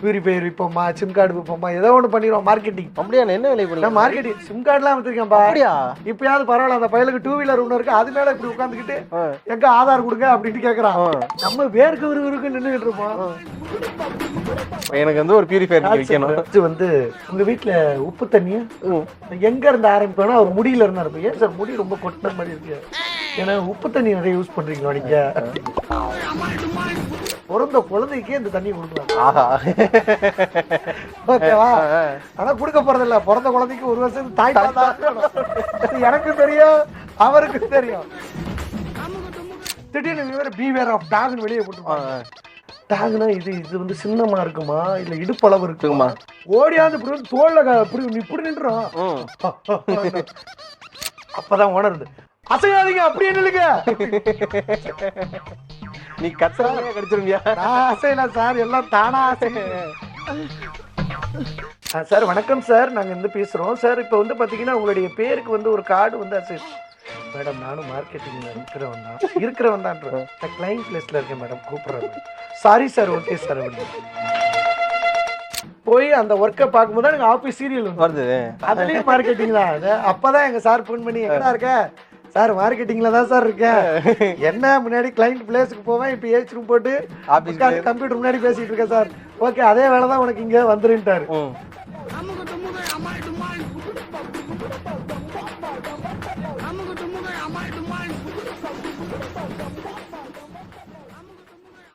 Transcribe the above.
Purifier விற்போமா, SIM card விற்போமா, ஏதோ ஒன்று பண்ணிடுவோம் மார்க்கெட்டிங். அப்படியா? என்ன வேலை பண்ணலாம்? மார்க்கெட்டிங் சிம் கார்டுலாம் வச்சிருக்கேன்ப்பா. அப்படியா? இப்பயாவது பரவாயில்ல, அந்த பையலுக்கு 2 வீலர் ஒன்று இருக்கு, அது மேல இப்படி உட்காந்துக்கிட்டு எங்க ஆதார் கொடுங்க அப்படின்னு கேட்கறான். நம்ம வேர்க்கு விறுவிறுக்கு நின்றுகிட்டு இருப்போம். எனக்கு வந்து ஒரு பியூரிஃபையர் வைக்கணும். இது வந்து உங்க வீட்டுல உப்பு தண்ணியா எங்க இருந்து ஆரம்பிக்கணும்? அவர் முடியில இருந்தா இருப்போம். ஏன் சார் முடி ரொம்ப கொட்டின மாதிரி இருக்கு? ஏன்னா உப்பு தண்ணி நிறைய யூஸ் பண்றீங்களா நீங்க? பிறந்த குழந்தைக்கே இந்த தண்ணி கொடுக்கலாம். ஓகேவா? ஆனா கொடுக்க போறதில்ல. பிறந்த குழந்தைக்கு 1 வருஷம் தாய் எனக்கு தெரியும், அவருக்கு தெரியும். திடீர்னு பீவேர் ஆஃப் டாக்னு வெளியே போட்டுருப்பாங்க. டாக்னா இது வந்து சின்னமா இருக்குமா இல்ல இடுப்பளவு இருக்குமா? ஓடியாந்து இப்படி வந்து தோல்ல இப்படி நின்றுடும். அப்பதான் உணருது, அசையாதீங்க அப்படியே நில்லுங்க. நீ கத்துறாங்க கடிச்சிருவியா? நான் அசையல சார், எல்லாம் தானா அசைங்க. சார் வணக்கம் சார், நாங்க இருந்து பேசுறோம் சார். இப்போ வந்து பாத்தீங்கன்னா உங்களுடைய பேருக்கு வந்து ஒரு கார்டு வந்து அசை. மேடம் நானும் மார்க்கெட்டிங்ல இருக்கிறவன் தான் நான் கிளைண்ட் பிளேஸ்ல இருக்கேன் மேடம், கூப்பிடுறேன். Sorry sir, okay sir. போய் அந்த ஒர்க்கை பார்க்கும்போது தான் எனக்கு ஆஃபீஸ் சீரியல் வருது. அதுலேயும் மார்க்கெட்டிங் தான். அப்பதான் எங்க சார் ஃபோன் பண்ணி எங்கடா இருக்க? சார் மார்க்கெட்டிங்ல தான் சார் இருக்கேன். என்ன முன்னாடி கிளைண்ட் பிளேஸுக்கு போவேன், இப்போ ஏசி ரூம் போட்டு கம்ப்யூட்டர் முன்னாடி பேசிட்டு இருக்கேன் சார். ஓகே, அதே வேலை தான் உனக்கு இங்கே வந்துருன்ட்டாரு.